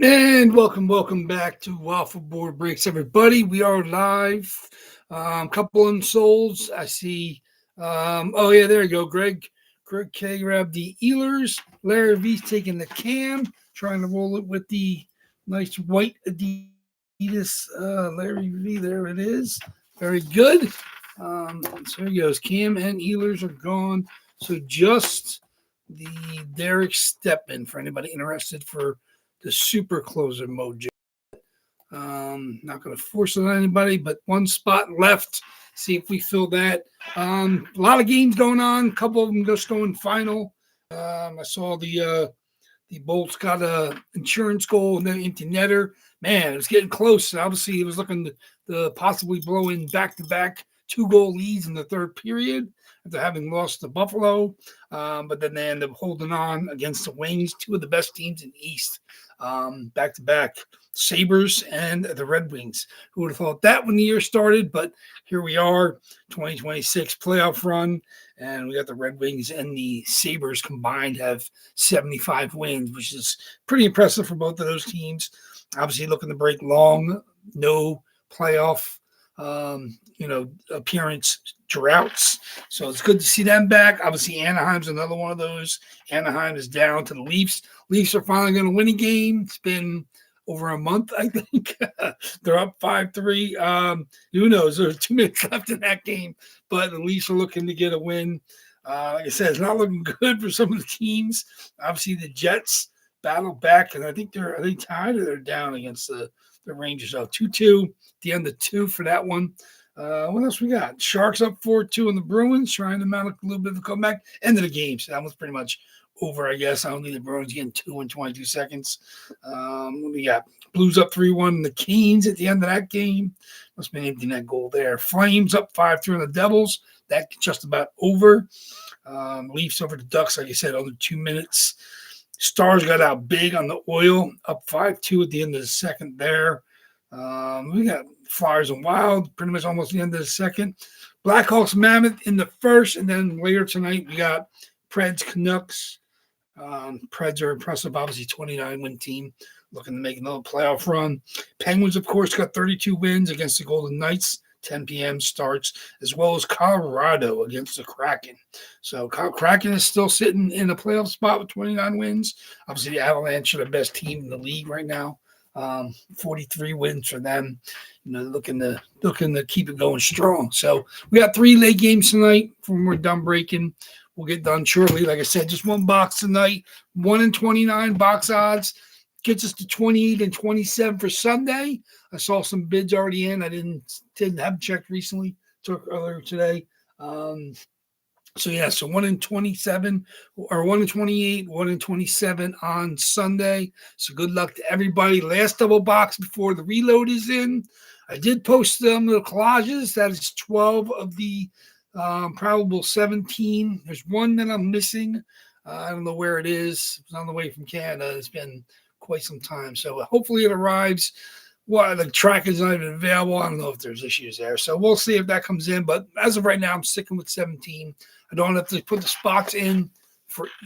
And welcome back to Waffle Board Breaks, everybody. We are live. Couple souls. I see. Oh yeah, there you go, Greg. Greg K grabbed the Ealers. Larry V's taking the cam, trying to roll it with the nice white Adidas. Larry V, there it is. Very good. So here he goes. Cam and Ealers are gone. So just the Derek Stepman for anybody interested for the super closer mode. Not going to force it on anybody, but one spot left. See if we fill that. A lot of games going on. A couple of them just going final. I saw the Bolts got a insurance goal and then empty netter. Man, it was getting close. Obviously, it was looking to possibly blow in back-to-back 2-goal leads in the third period after having lost to Buffalo. But then they ended up holding on against the Wings, two of the best teams in the East, back-to-back. Sabres and the Red Wings. Who would have thought that when the year started? But here we are, 2026 playoff run, and we got the Red Wings and the Sabres combined have 75 wins, which is pretty impressive for both of those teams. Obviously, looking to break long, no playoff, appearance droughts. So it's good to see them back. Obviously, Anaheim's another one of those. Anaheim is down to the Leafs. Leafs are finally going to win a game. It's been over a month, I think. They're up 5-3. Who knows? There's 2 minutes left in that game, but the Leafs are looking to get a win. Like I said, it's not looking good for some of the teams. Obviously, the Jets battle back, and I think are they tied or they're down against the Rangers. So 2-2, the end of 2 for that one. What else we got? Sharks up 4-2 on the Bruins, trying to mount a little bit of a comeback. End of the game, so that was pretty much over, I guess. I don't think the Bruins getting 2 in 22 seconds. What we got? Blues up 3-1. The Canes at the end of that game. Must have been empty net goal there. Flames up 5-3 on the Devils. That's just about over. Leafs over the Ducks, like I said, under 2 minutes. Stars got out big on the Oil, up 5-2 at the end of the second there. We got Flyers and Wild, pretty much almost the end of the second. Blackhawks Mammoth in the first, and then later tonight we got Preds Canucks. Preds are impressive, obviously 29-win team, looking to make another playoff run. Penguins, of course, got 32 wins against the Golden Knights. 10 p.m. starts, as well as Colorado against the Kraken. So Kraken is still sitting in a playoff spot with 29 wins. Obviously, the Avalanche are the best team in the league right now. 43 wins for them. Looking to keep it going strong. So we got 3 late games tonight when we're done breaking. We'll get done shortly. Like I said, just one box tonight. 1 in 29 box odds. Gets us to 28 and 27 for Sunday. I saw some bids already in. I didn't have checked recently. Took earlier today. So 1 in 27 or 1 in 28, 1 in 27 on Sunday. So good luck to everybody. Last double box before the reload is in. I did post them little collages. That is 12 of the probable 17. There's one that I'm missing. I don't know where it is. It's on the way from Canada. It's been quite some time. So hopefully it arrives. Well, the track is not even available. I don't know if there's issues there. So we'll see if that comes in. But as of right now, I'm sticking with 17. I don't have to put the spots in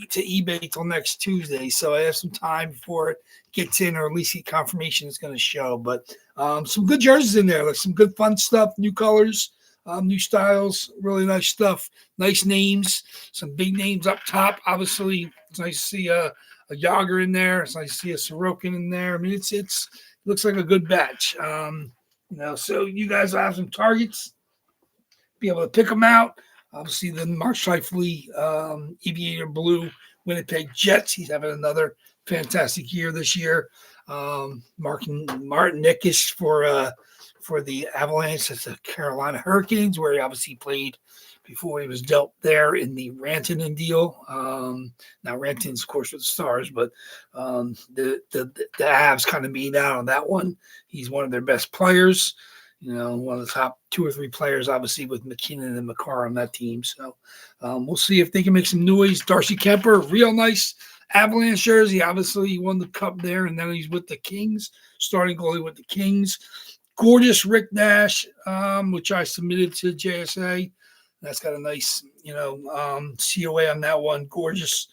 to eBay till next Tuesday. So I have some time before it gets in, or at least get confirmation it's going to show. But some good jerseys in there. Like some good fun stuff, new colors, new styles, really nice stuff. Nice names, some big names up top. Obviously, it's nice to see a Yager in there. It's nice to see a Sorokin in there. I mean, it looks like a good batch. So you guys will have some targets, be able to pick them out. Obviously, the Mark Scheifele, Aviator Blue, Winnipeg Jets. He's having another fantastic year this year. Martin Nickish for the Avalanche. That's the Carolina Hurricanes, where he obviously played before he was dealt there in the Rantanen deal. Now Rantanen's, of course, with the Stars, but the Avs kind of beat out on that one. He's one of their best players. One of the top 2 or 3 players, obviously, with McKinnon and Makar on that team. So we'll see if they can make some noise. Darcy Kemper, real nice Avalanche jersey. Obviously, he won the cup there, and then he's with the Kings, starting goalie with the Kings. Gorgeous Rick Nash, which I submitted to JSA. That's got a nice, COA on that one. Gorgeous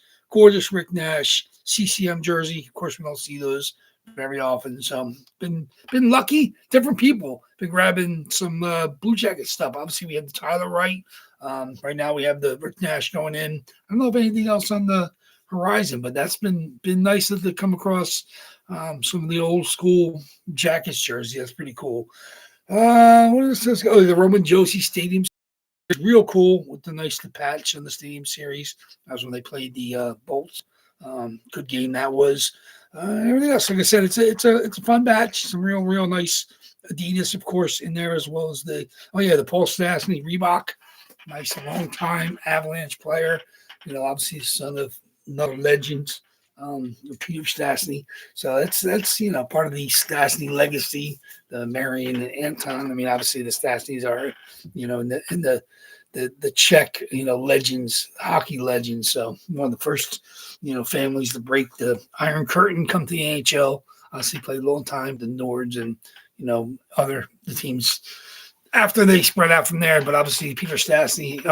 Rick Nash CCM jersey. Of course, we don't see those very often. So been lucky. Different people been grabbing some Blue Jacket stuff. Obviously, we have the Tyler Wright. Right now, we have the Rick Nash going in. I don't know if anything else on the horizon, but that's been nice to come across some of the old school Jackets jersey. That's pretty cool. What is this? Oh, the Roman Josie Stadium. Real cool with the nice patch in the Stadium Series. That was when they played the Bolts. Good game that was. Everything else, like I said, it's a fun batch. Some real nice Adidas, of course, in there, as well as the Paul Stastny Reebok. Nice long time Avalanche player. Obviously son of another legend, Peter Stastny. So that's part of the Stastny legacy, the Marion and Anton. I mean, obviously the Stastnys are in the Czech legends, hockey legends. So one of the first families to break the Iron Curtain, come to the NHL. Obviously played a long time, the Nords and the teams after they spread out from there. But obviously Paul Stastny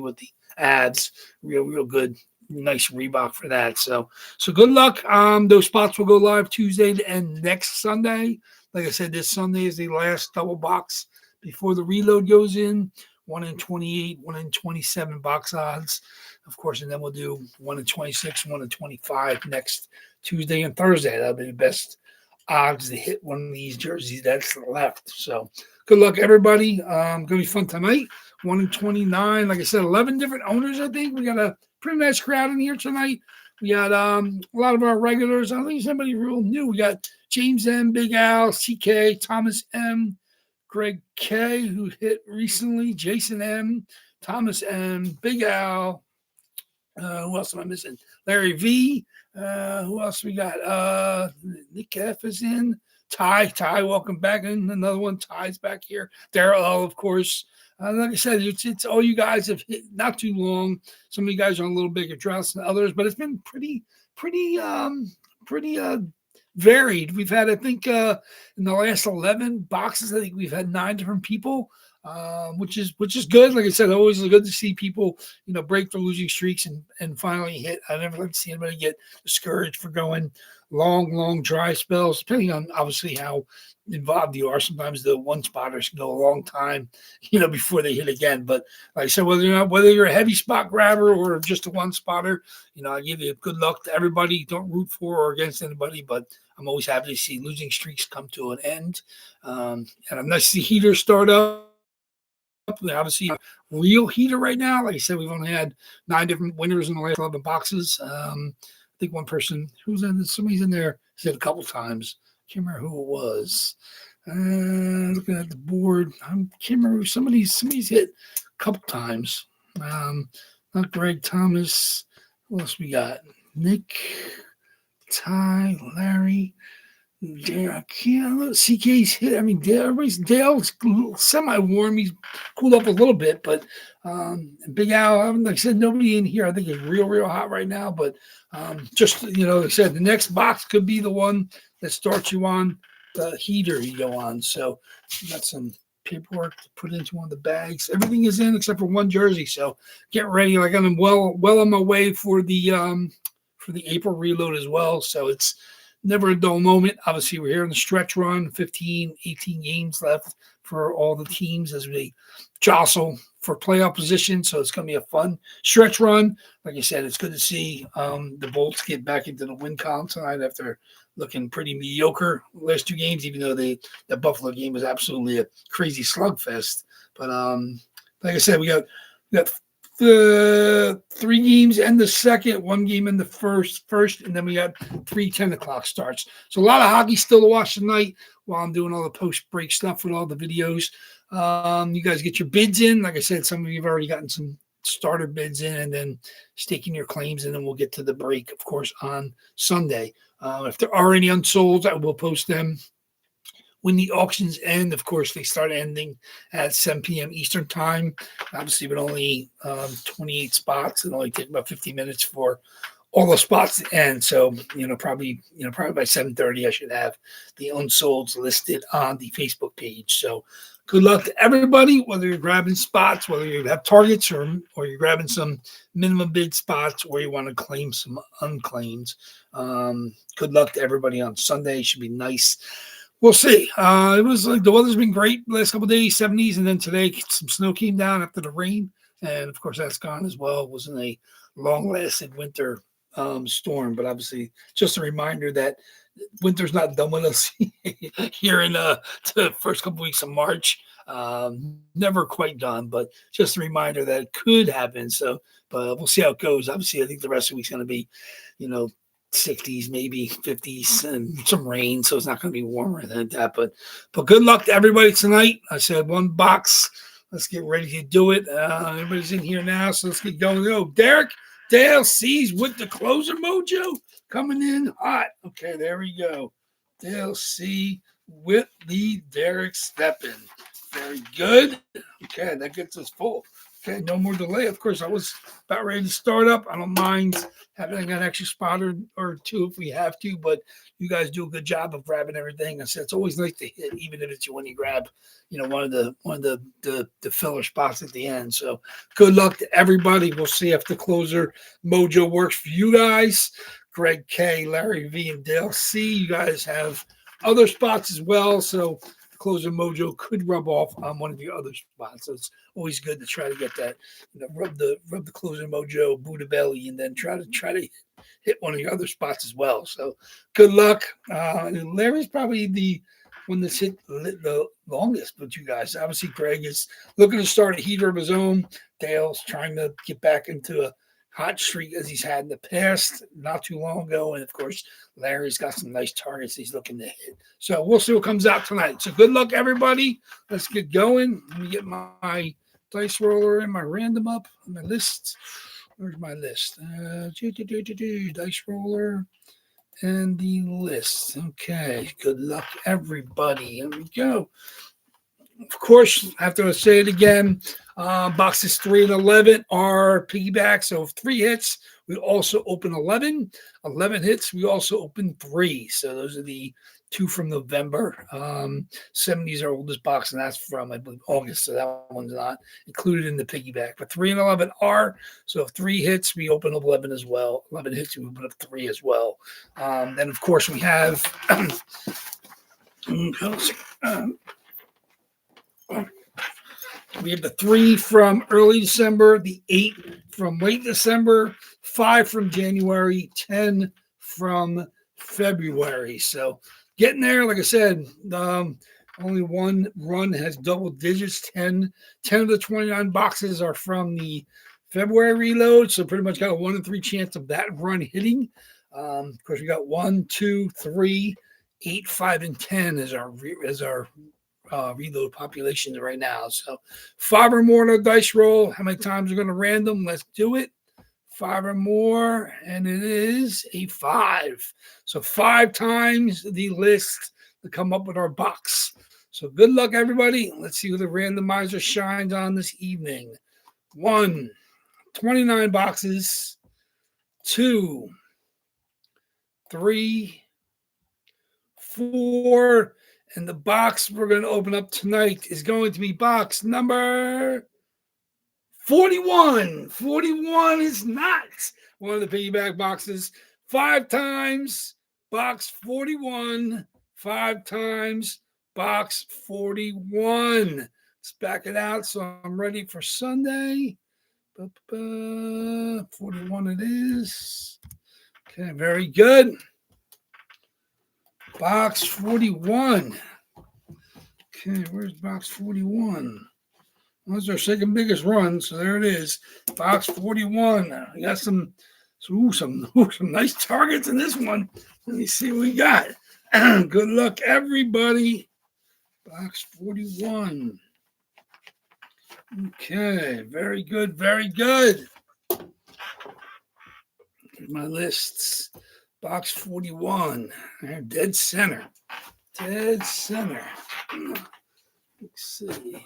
with the ads, real good, nice Reebok for that. So good luck. Those spots will go live Tuesday and next Sunday. Like I said, this Sunday is the last double box before the reload goes in. 1 in 28, 1 in 27 box odds, of course, and then we'll do 1 in 26, 1 in 25 next Tuesday and Thursday. That'll be the best odds to hit one of these jerseys that's left. So good luck, everybody. Gonna be fun tonight. 1 in 29. Like I said, 11 different owners. I think we got a pretty nice crowd in here tonight. We got a lot of our regulars. I don't think somebody real new. We got James M, Big Al, CK, Thomas M, Greg K, who hit recently, Jason M, Thomas M, Big Al. Who else am I missing? Larry V. Who else we got? Nick F is in. Ty, welcome back in. Another one. Ty's back here. Daryl, of course. Like I said, it's all you guys have hit not too long. Some of you guys are on a little bigger droughts than others, but it's been pretty varied. We've had, I think, in the last 11 boxes, I think we've had 9 different people, which is good. Like I said, always good to see people, break the losing streaks and finally hit. I never like to see anybody get discouraged for going long dry spells, depending on obviously how involved you are. Sometimes the one spotters can go a long time, before they hit again. But like I said, whether you're a heavy spot grabber or just a one spotter, I give you good luck to everybody. Don't root for or against anybody, but I'm always happy to see losing streaks come to an end. And I'm nice to see heaters start up. Obviously, real heater right now. Like I said, we've only had 9 different winners in the last 11 boxes. I think one person somebody's in there said a couple times. Can't remember who it was. Looking at the board, I can't remember. Somebody's hit a couple times. Not Greg Thomas. What else we got? Nick, Ty, Larry. I can't. CK's hit. I mean, Dale's semi-warm. He's cooled up a little bit, but Big Al, like I said, nobody in here I think is real hot right now. But just like I said, the next box could be the one that starts you on the heater you go on. So got some paperwork to put into one of the bags. Everything is in except for one jersey. So get ready. Like I'm well on my way for the April reload as well. So it's never a dull moment. Obviously, we're here in the stretch run, 15, 18 games left for all the teams as we jostle for playoff position. So it's going to be a fun stretch run. Like I said, it's good to see the Bolts get back into the win column tonight after looking pretty mediocre last 2 games, even though the Buffalo game was absolutely a crazy slugfest. But like I said, we got the 3 games in the second, 1 game in the first, and then we got 3 10 o'clock starts. So a lot of hockey still to watch tonight while I'm doing all the post-break stuff with all the videos. You guys get your bids in. Like I said, some of you have already gotten some starter bids in and then staking your claims, and then we'll get to the break, of course, on Sunday. If there are any unsolds, I will post them when the auctions end. Of course, they start ending at 7 p.m. Eastern time. Obviously, with only 28 spots, it only takes about 50 minutes for all the spots to end. So, probably by 7:30, I should have the unsolds listed on the Facebook page. So good luck to everybody, whether you're grabbing spots, whether you have targets or you're grabbing some minimum bid spots or you want to claim some unclaimed. Good luck to everybody on Sunday. Should be nice. We'll see. It was like the weather's been great the last couple of days, 70s, and then today some snow came down after the rain. And of course, that's gone as well. It wasn't a long lasting winter storm, but obviously just a reminder that winter's not done with us here in the first couple weeks of March. Never quite done, but just a reminder that it could happen. So, but we'll see how it goes. Obviously, I think the rest of the week's going to be, 60s, maybe 50s, and some rain, so it's not going to be warmer than that. But good luck to everybody tonight. I said one box. Let's get ready to do it. Everybody's in here now, so let's get going. Oh, Derek, Dale C's with the closer mojo coming in hot. Okay, there we go. Dale C with the Derek Steppin. Very good. Okay, that gets us full. Okay, no more delay. Of course, I was about ready to start up. I don't mind having an extra spot or two if we have to, but you guys do a good job of grabbing everything. I said it's always nice to hit, even if it's when you grab, one of the filler spots at the end. So good luck to everybody. We'll see if the closer mojo works for you guys. Greg K, Larry V, and Dale C. You guys have other spots as well, so closer mojo could rub off on one of the other spots. So it's always good to try to get that, rub the closer mojo Buddha belly, and then try to hit one of your other spots as well. So good luck. And Larry's probably the one that's hit the longest with you guys. Obviously, Greg is looking to start a heater of his own. Dale's trying to get back into a hot streak as he's had in the past, not too long ago. And of course, Larry's got some nice targets he's looking to hit. So we'll see what comes out tonight. So good luck, everybody. Let's get going. Let me get my dice roller and my random up on my list. Where's my list? Dice roller and the list. Okay. Good luck, everybody. Here we go. Of course, I have to say it again. Boxes 3 and 11 are piggyback. So if 3 hits, we also open 11. 11 hits, we also open 3. So those are the 2 from November. 70s our oldest box, and that's from, I believe, August. So that one's not included in the piggyback. But 3 and 11 are. So if 3 hits, we open 11 as well. 11 hits, we open up 3 as well. Then, of course, we have we have the 3 from early December, the 8 from late December, 5 from January, 10 from February. So getting there, like I said, only one run has double digits. 10 of the 29 boxes are from the February reload. So pretty much got a 1 in 3 chance of that run hitting. Of course, we got 1, 2, 3, 8, 5, and 10 as our reload populations right now. So 5 or more in a dice roll. How many times are going to random? Let's do it. 5 or more, and it is a 5. So 5 times the list to come up with our box. So good luck, everybody. Let's see who the randomizer shines on this evening. 1, 29 boxes. 2, 3, 4. And the box we're going to open up tonight is going to be box number 41. 41 is not one of the piggyback boxes. 5 times box 41. 5 times box 41. Let's back it out so I'm ready for Sunday. 41 it is. Okay, very good. Box 41. Okay, where's box 41? Well, that's our second biggest run, so there it is. Box 41. We got some nice targets in this one. Let me see what we got. Good luck, everybody. Box 41. Okay, very good, very good. Here's my lists. Box 41. Dead center. Dead center. Let's see.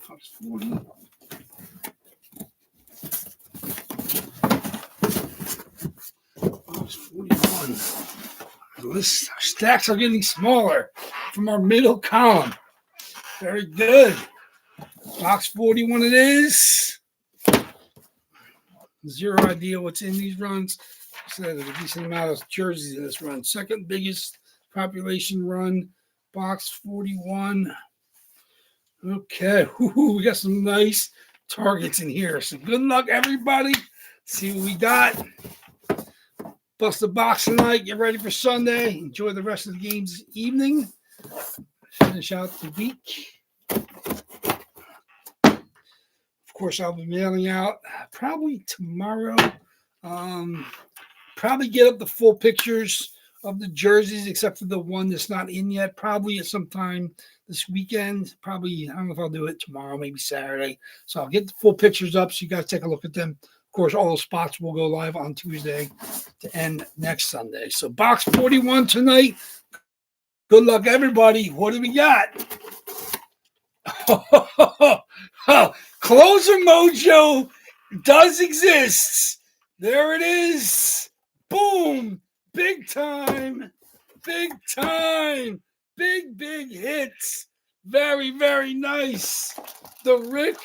Box 40. This stacks are getting smaller from our middle column. Very good. Box 41 it is. Zero idea what's in these runs. So there's a decent amount of jerseys in this run. Second biggest population run, box 41. Okay, we got some nice targets in here. So good luck, everybody. See what we got. Bust the box tonight. Get ready for Sunday. Enjoy the rest of the games this evening. Finish out the week. Of course, I'll be mailing out probably tomorrow. Probably get up the full pictures of the jerseys, except for the one that's not in yet. Probably at some time this weekend. Probably, I don't know if I'll do it tomorrow, maybe Saturday. So I'll get the full pictures up so you guys take a look at them. Of course, all those spots will go live on Tuesday to end next Sunday. So box 41 tonight. Good luck, everybody. What do we got? Closer mojo does exist. There it is. Boom. Big time. Big time. Big hits. Very, very nice. The Rick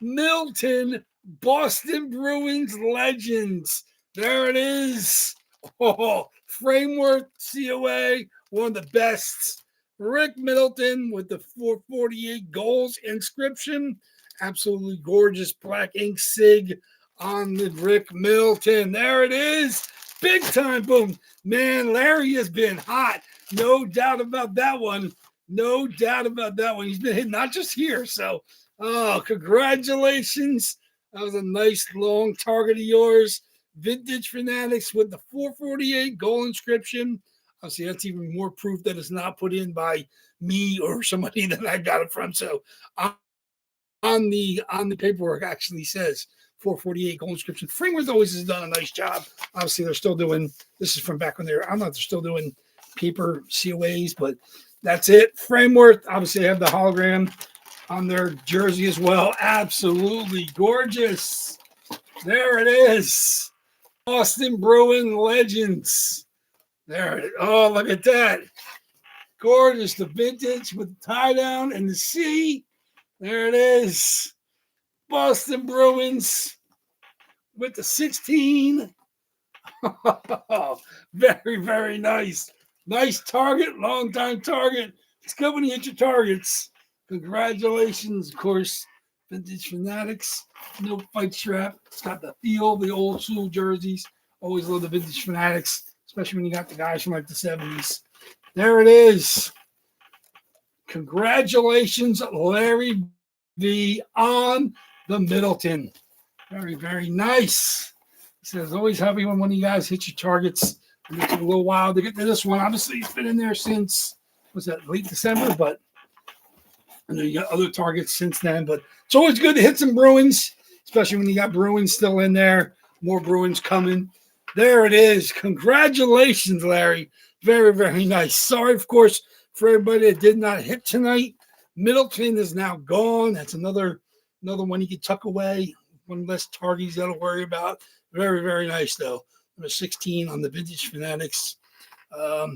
Milton Boston Bruins Legends. There it is. Oh, framework COA, one of the best. Rick Middleton with the 448 goals inscription. Absolutely gorgeous black ink sig on the Rick Middleton. There it is. Big time. Boom. Man, Larry has been hot. No doubt about that one. No doubt about that one. He's been hit not just here. So, congratulations. That was a nice long target of yours. Vintage Fanatics with the 448 goal inscription. Obviously, that's even more proof that it's not put in by me or somebody that I got it from. So on the paperwork actually says 448 goal inscription. Framework always has done a nice job. Obviously, they're still doing, this is from back when I don't know if they're still doing paper COAs, but that's it. Framework, obviously, they have the hologram on their jersey as well. Absolutely gorgeous. There it is. Boston Bruin Legends. There it is. Oh, look at that. Gorgeous. The vintage with the tie down and the C. There it is. Boston Bruins with the 16. Very, very nice. Nice target. Long time target. It's good when you hit your targets. Congratulations, of course. Vintage Fanatics. No fight strap. It's got the feel, the old school jerseys. Always love the Vintage Fanatics, especially when you got the guys from like the 70s. There it is. Congratulations, Larry V. on the Middleton. Very, very nice. He says, always happy when one of you guys hit your targets. It took a little while to get to this one. Obviously, it's been in there since, was that late December? But I know you got other targets since then. But it's always good to hit some Bruins, especially when you got Bruins still in there. More Bruins coming. There it is. Congratulations, Larry. Very, very nice. Sorry, of course, for everybody that did not hit tonight. Middleton is now gone. That's another one you can tuck away. One less target you got to worry about. Very, very nice, though. Number 16 on the Vintage Fanatics.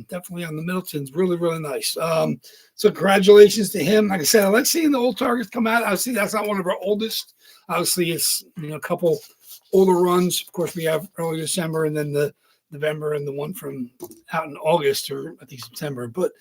Definitely on the Middletons. Really, really nice. So congratulations to him. Like I said, I like seeing the old targets come out. Obviously, that's not one of our oldest. Obviously, it's a couple older runs. Of course, we have early December and then the November and the one from out in August or I think September. But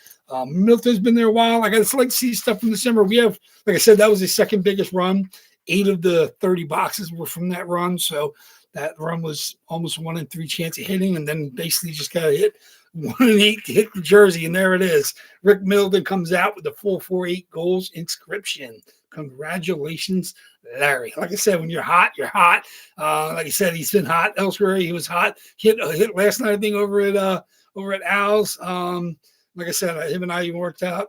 Middleton's been there a while. I just like to see stuff from December. We have, like I said, that was the second biggest run. 8 of the 30 boxes were from that run. So that run was almost 1 in 3 chance of hitting, and then basically just got to hit 1 in 8 to hit the jersey, and there it is. Rick Middleton comes out with the 448 goals inscription. Congratulations, Larry. Like I said, when you're hot, you're hot. Like I said, he's been hot elsewhere. He was hot. Hit last night, I think, over at Al's. Like I said, him and I even worked out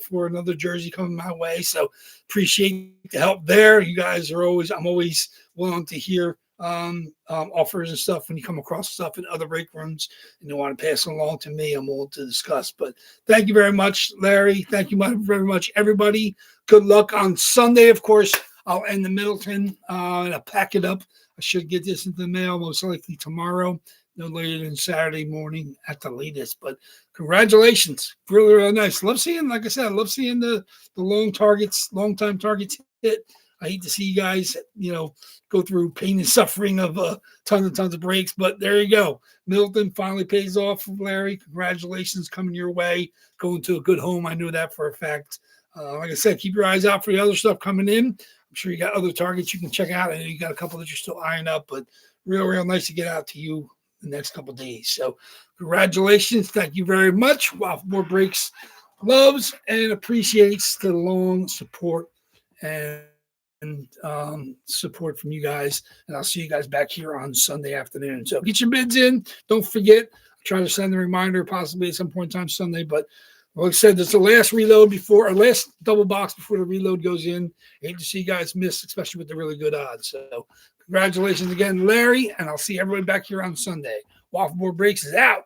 for another jersey coming my way. So appreciate the help there. You guys are I'm always willing to hear offers and stuff when you come across stuff in other break rooms and you want to pass it along to me. I'm willing to discuss. But thank you very much, Larry. Thank you very much, everybody. Good luck on Sunday. Of course, I'll end the Middleton and I'll pack it up. I should get this into the mail most likely tomorrow. no later than Saturday morning at the latest. But congratulations. Really, really nice. Love seeing, like I said, I love seeing the long time targets hit. I hate to see you guys, go through pain and suffering of tons and tons of breaks. But there you go. Milton finally pays off for Larry. Congratulations coming your way. Going to a good home. I know that for a fact. Like I said, keep your eyes out for the other stuff coming in. I'm sure you got other targets you can check out. I know you got a couple that you're still eyeing up, but real nice to get out to you the next couple of days. So congratulations. Thank you very much. WAFFLEBOARD Breaks loves and appreciates the long support and support from you guys. And I'll see you guys back here on Sunday afternoon. So get your bids in. Don't forget. I'll try to send a reminder possibly at some point in time Sunday, but like I said, this is the last reload before, or last double box before the reload goes in. I hate to see you guys miss, especially with the really good odds. So congratulations again, Larry, and I'll see everybody back here on Sunday. WAFFLEBOARD Breaks is out.